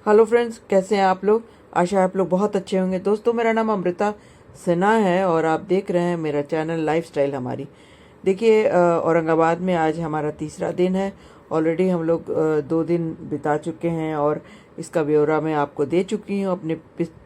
Hello friends, कैसे हैं आप लोग। आशा है आप लोग बहुत अच्छे होंगे। दोस्तों, मेरा नाम अमृता सिन्हा है और आप देख रहे हैं मेरा चैनल लाइफस्टाइल हमारी। देखिए, औरंगाबाद में आज हमारा तीसरा दिन है। ऑलरेडी हम लोग 2 दिन बिता चुके हैं और इसका ब्यौरा मैं आपको दे चुकी हूँ अपने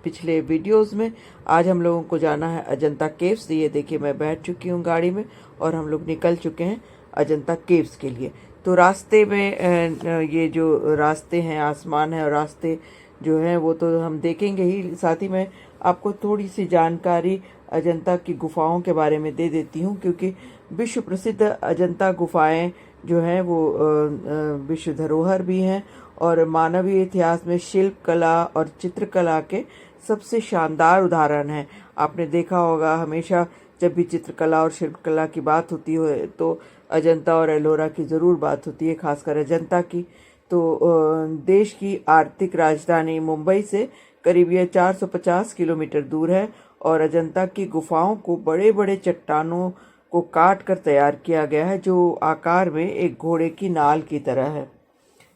पिछले वीडियोस में। आज हम लोगों को जाना है अजंता केव्स। ये देखिए, मैं बैठ चुकी हूँ गाड़ी में और हम लोग निकल चुके हैं अजंता केव्स के लिए। तो रास्ते में ये जो रास्ते हैं, आसमान है और रास्ते जो हैं वो तो हम देखेंगे ही, साथ ही मैं आपको थोड़ी सी जानकारी अजंता की गुफाओं के बारे में दे देती हूँ, क्योंकि विश्व प्रसिद्ध अजंता गुफाएं जो हैं वो विश्व धरोहर भी हैं और मानवीय इतिहास में शिल्प कला और चित्रकला के सबसे शानदार उदाहरण हैं। आपने देखा होगा, हमेशा जब भी चित्रकला और शिल्पकला की बात होती है तो अजंता और एलोरा की ज़रूर बात होती है, खासकर अजंता की। तो देश की आर्थिक राजधानी मुंबई से करीब यह 450 किलोमीटर दूर है और अजंता की गुफाओं को बड़े बड़े चट्टानों को काट कर तैयार किया गया है, जो आकार में एक घोड़े की नाल की तरह है।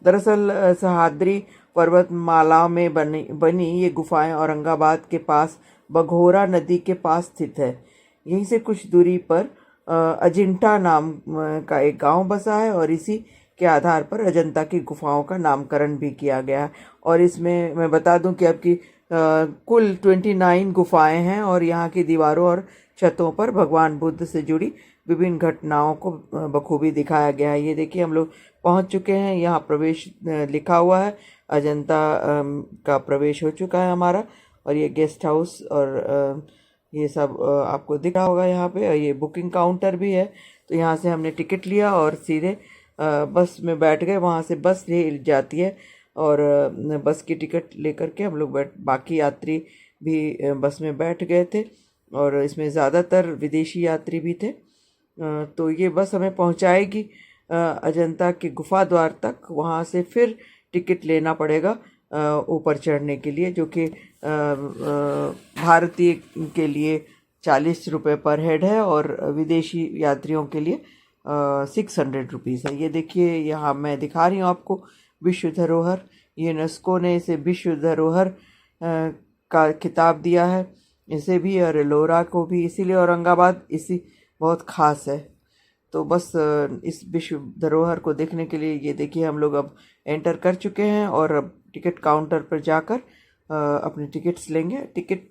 दरअसल सह्याद्री पर्वतमाला में बनी ये गुफाएं औरंगाबाद के पास बघोरा नदी के पास स्थित है। यहीं से कुछ दूरी पर अजिंठा नाम का एक गांव बसा है और इसी के आधार पर अजंता की गुफाओं का नामकरण भी किया गया है। और इसमें मैं बता दूं कि आपकी कुल 29 गुफाएं हैं और यहाँ की दीवारों और छतों पर भगवान बुद्ध से जुड़ी विभिन्न घटनाओं को बखूबी दिखाया गया है। ये देखिए, हम लोग पहुंच चुके हैं। यहाँ प्रवेश लिखा हुआ है, अजंता का प्रवेश हो चुका है हमारा। और ये गेस्ट हाउस और ये सब आपको दिख रहा होगा यहाँ पे। ये बुकिंग काउंटर भी है। तो यहाँ से हमने टिकट लिया और सीधे बस में बैठ गए। वहाँ से बस ले जाती है और बस की टिकट लेकर के हम लोग बाकी यात्री भी बस में बैठ गए थे और इसमें ज़्यादातर विदेशी यात्री भी थे। तो ये बस हमें पहुँचाएगी अजंता के गुफा द्वार तक। वहाँ से फिर टिकट लेना पड़ेगा ऊपर चढ़ने के लिए, जो कि भारतीय के लिए 40 रुपये पर हेड है और विदेशी यात्रियों के लिए 600 रुपीज़ है। ये देखिए, यहाँ मैं दिखा रही हूँ आपको विश्व धरोहर। यूनेस्को ने इसे विश्व धरोहर का खिताब दिया है, इसे भी और एलोरा को भी। इसीलिए औरंगाबाद इसी बहुत ख़ास है। तो बस इस विश्व धरोहर को देखने के लिए ये देखिए, हम लोग अब एंटर कर चुके हैं और अब टिकट काउंटर पर जाकर अपने टिकट्स लेंगे। टिकट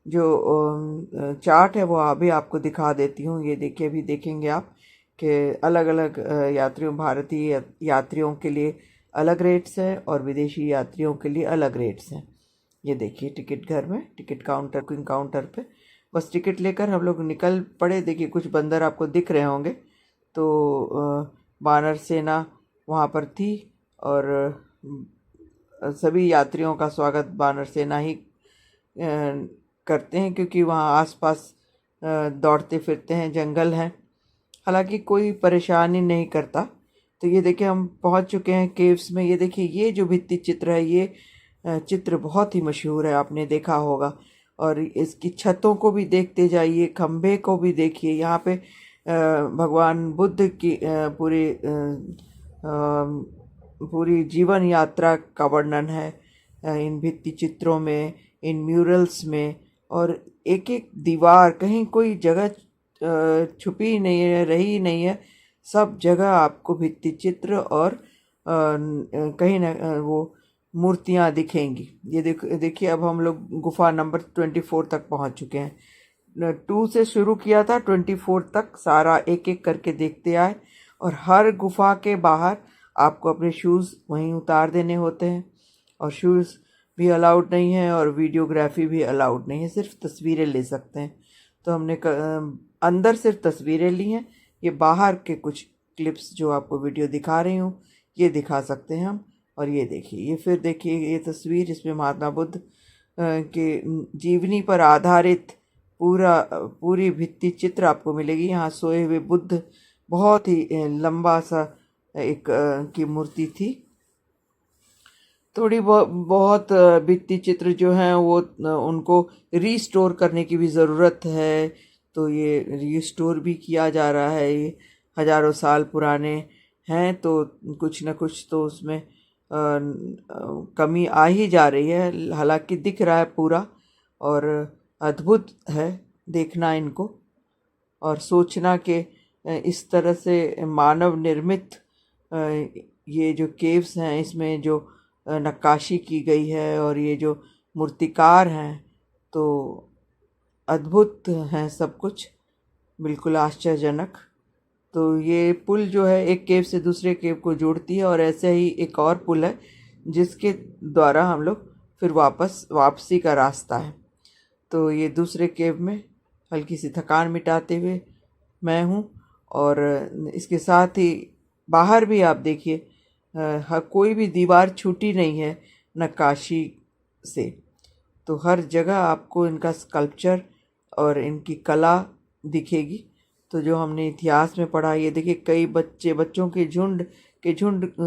जो चार्ट है वो अभी आपको दिखा देती हूँ। ये देखिए, अभी देखेंगे आप कि अलग अलग भारतीय यात्रियों के लिए अलग रेट्स हैं और विदेशी यात्रियों के लिए अलग रेट्स हैं। ये देखिए, टिकट घर में टिकट काउंटर बुकिंग काउंटर पे बस टिकट लेकर हम लोग निकल पड़े। देखिए, कुछ बंदर आपको दिख रहे होंगे। तो बानर सेना वहाँ पर थी और सभी यात्रियों का स्वागत बानर सेना ही करते हैं, क्योंकि वहाँ आसपास दौड़ते फिरते हैं, जंगल है, हालांकि कोई परेशानी नहीं करता। तो ये देखिए, हम पहुँच चुके हैं केव्स में। ये देखिए, ये जो भित्ति चित्र है, ये चित्र बहुत ही मशहूर है, आपने देखा होगा। और इसकी छतों को भी देखते जाइए, खंभे को भी देखिए। यहाँ पे भगवान बुद्ध की पूरी जीवन यात्रा का वर्णन है इन भित्ति चित्रों में, इन म्यूरल्स में। और एक एक दीवार, कहीं कोई जगह छुपी नहीं है, रही नहीं है। सब जगह आपको भित्ति चित्र और कहीं ना वो मूर्तियाँ दिखेंगी। ये देखिए, अब हम लोग गुफा नंबर 24 तक पहुंच चुके हैं। 2 से शुरू किया था, 24 तक सारा एक एक करके देखते आए। और हर गुफा के बाहर आपको अपने शूज़ वहीं उतार देने होते हैं और शूज़ भी अलाउड नहीं है और वीडियोग्राफी भी अलाउड नहीं है, सिर्फ तस्वीरें ले सकते हैं। तो हमने अंदर सिर्फ तस्वीरें ली हैं। ये बाहर के कुछ क्लिप्स जो आपको वीडियो दिखा रही हूँ ये दिखा सकते हैं हम। और ये देखिए, ये फिर देखिए ये तस्वीर, इसमें महात्मा बुद्ध के जीवनी पर आधारित पूरी भित्ति चित्र आपको मिलेगी। यहाँ सोए हुए बुद्ध, बहुत ही लंबा सा एक की मूर्ति थी। थोड़ी बहुत भित्ति चित्र जो हैं वो उनको रीस्टोर करने की भी ज़रूरत है। तो ये रीस्टोर भी किया जा रहा है। ये हज़ारों साल पुराने हैं, तो कुछ न कुछ तो उसमें कमी आ ही जा रही है। हालांकि दिख रहा है पूरा, और अद्भुत है देखना इनको और सोचना कि इस तरह से मानव निर्मित ये जो केव्स हैं, इसमें जो नक्काशी की गई है और ये जो मूर्तिकार हैं, तो अद्भुत हैं सब कुछ, बिल्कुल आश्चर्यजनक। तो ये पुल जो है एक केव से दूसरे केव को जोड़ती है, और ऐसे ही एक और पुल है जिसके द्वारा हम लोग फिर वापसी का रास्ता है। तो ये दूसरे केव में हल्की सी थकान मिटाते हुए मैं हूँ, और इसके साथ ही बाहर भी आप देखिए कोई भी दीवार छूटी नहीं है नक्काशी से। तो हर जगह आपको इनका स्कल्पचर और इनकी कला दिखेगी। तो जो हमने इतिहास में पढ़ा, ये देखिए कई बच्चों के झुंड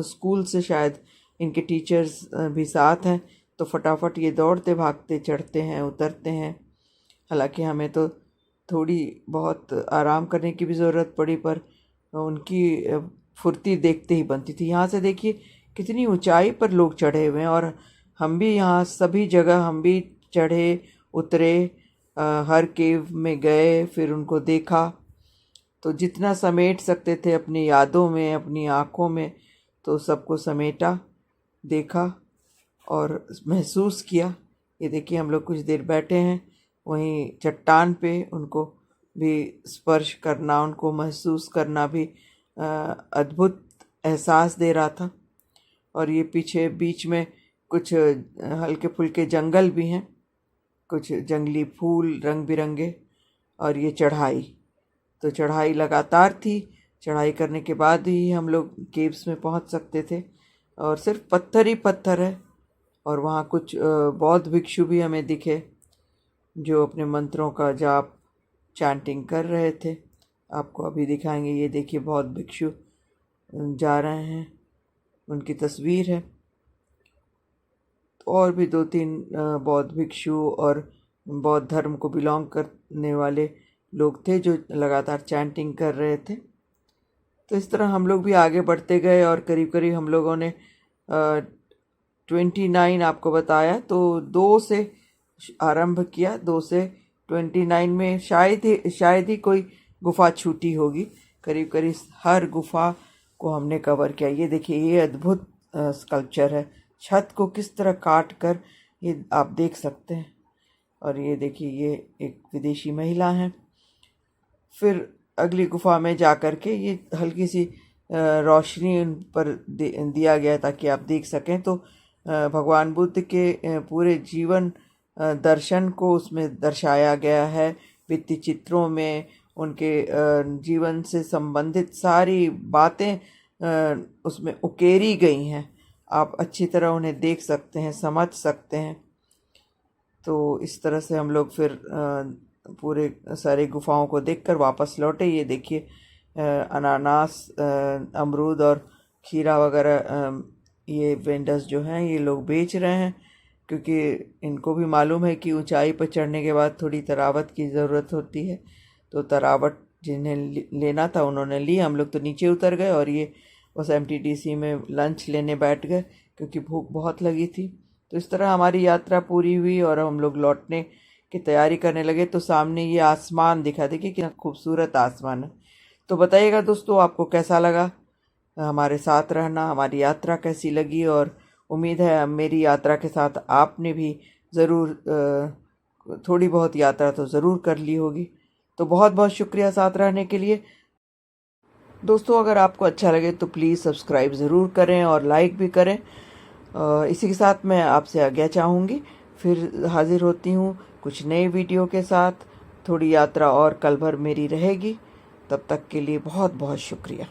स्कूल से, शायद इनके टीचर्स भी साथ हैं, तो फटाफट ये दौड़ते भागते चढ़ते हैं उतरते हैं। हालांकि हमें तो थोड़ी बहुत आराम करने की भी ज़रूरत पड़ी, पर उनकी फुर्ती देखते ही बनती थी। यहाँ से देखिए कितनी ऊंचाई पर लोग चढ़े हुए हैं, और हम भी यहाँ सभी जगह हम भी चढ़े उतरे, हर केव में गए, फिर उनको देखा। तो जितना समेट सकते थे अपनी यादों में, अपनी आँखों में, तो सबको समेटा, देखा और महसूस किया। ये देखिए हम लोग कुछ देर बैठे हैं वहीं चट्टान पे, उनको भी स्पर्श करना, उनको महसूस करना भी अद्भुत एहसास दे रहा था। और ये पीछे बीच में कुछ हल्के फुल्के जंगल भी हैं, कुछ जंगली फूल रंग बिरंगे, और ये चढ़ाई, तो चढ़ाई लगातार थी। चढ़ाई करने के बाद ही हम लोग केव्स में पहुंच सकते थे, और सिर्फ पत्थर ही पत्थर है। और वहाँ कुछ बौद्ध भिक्षु भी हमें दिखे जो अपने मंत्रों का जाप चैंटिंग कर रहे थे। आपको अभी दिखाएंगे, ये देखिए बौद्ध भिक्षु जा रहे हैं, उनकी तस्वीर है। और भी 2-3 बौद्ध भिक्षु और बौद्ध धर्म को बिलोंग करने वाले लोग थे जो लगातार चैंटिंग कर रहे थे। तो इस तरह हम लोग भी आगे बढ़ते गए, और करीब करीब हम लोगों ने 29 आपको बताया, तो 2 से आरंभ किया, 2 से 29 में शायद ही कोई गुफा छूटी होगी। करीब करीब हर गुफा को हमने कवर किया। ये देखिए ये अद्भुत स्कल्पचर है, छत को किस तरह काट कर ये आप देख सकते हैं। और ये देखिए ये एक विदेशी महिला हैं। फिर अगली गुफा में जा कर के ये हल्की सी रोशनी उन पर दिया गया ताकि आप देख सकें। तो भगवान बुद्ध के पूरे जीवन दर्शन को उसमें दर्शाया गया है, भित्ति चित्रों में उनके जीवन से संबंधित सारी बातें उसमें उकेरी गई हैं। आप अच्छी तरह उन्हें देख सकते हैं, समझ सकते हैं। तो इस तरह से हम लोग फिर पूरे सारी गुफाओं को देखकर वापस लौटे। ये देखिए अनानास, अमरूद और खीरा वगैरह ये वेंडर्स जो हैं ये लोग बेच रहे हैं, क्योंकि इनको भी मालूम है कि ऊंचाई पर चढ़ने के बाद थोड़ी तरावट की ज़रूरत होती है। तो तरावट जिन्हें लेना था उन्होंने ली, हम लोग तो नीचे उतर गए, और ये बस MTDC में लंच लेने बैठ गए क्योंकि भूख बहुत लगी थी। तो इस तरह हमारी यात्रा पूरी हुई और हम लोग लौटने की तैयारी करने लगे। तो सामने ये आसमान दिखा, देखिए कितना खूबसूरत आसमान है। तो बताइएगा दोस्तों आपको कैसा लगा हमारे साथ रहना, हमारी यात्रा कैसी लगी, और उम्मीद है मेरी यात्रा के साथ आपने भी ज़रूर थोड़ी बहुत यात्रा तो ज़रूर कर ली होगी। तो बहुत बहुत शुक्रिया साथ रहने के लिए दोस्तों। अगर आपको अच्छा लगे तो प्लीज़ सब्सक्राइब ज़रूर करें और लाइक भी करें। इसी के साथ मैं आपसे आज्ञा चाहूँगी, फिर हाजिर होती हूँ कुछ नए वीडियो के साथ। थोड़ी यात्रा और कल भर मेरी रहेगी, तब तक के लिए बहुत बहुत शुक्रिया।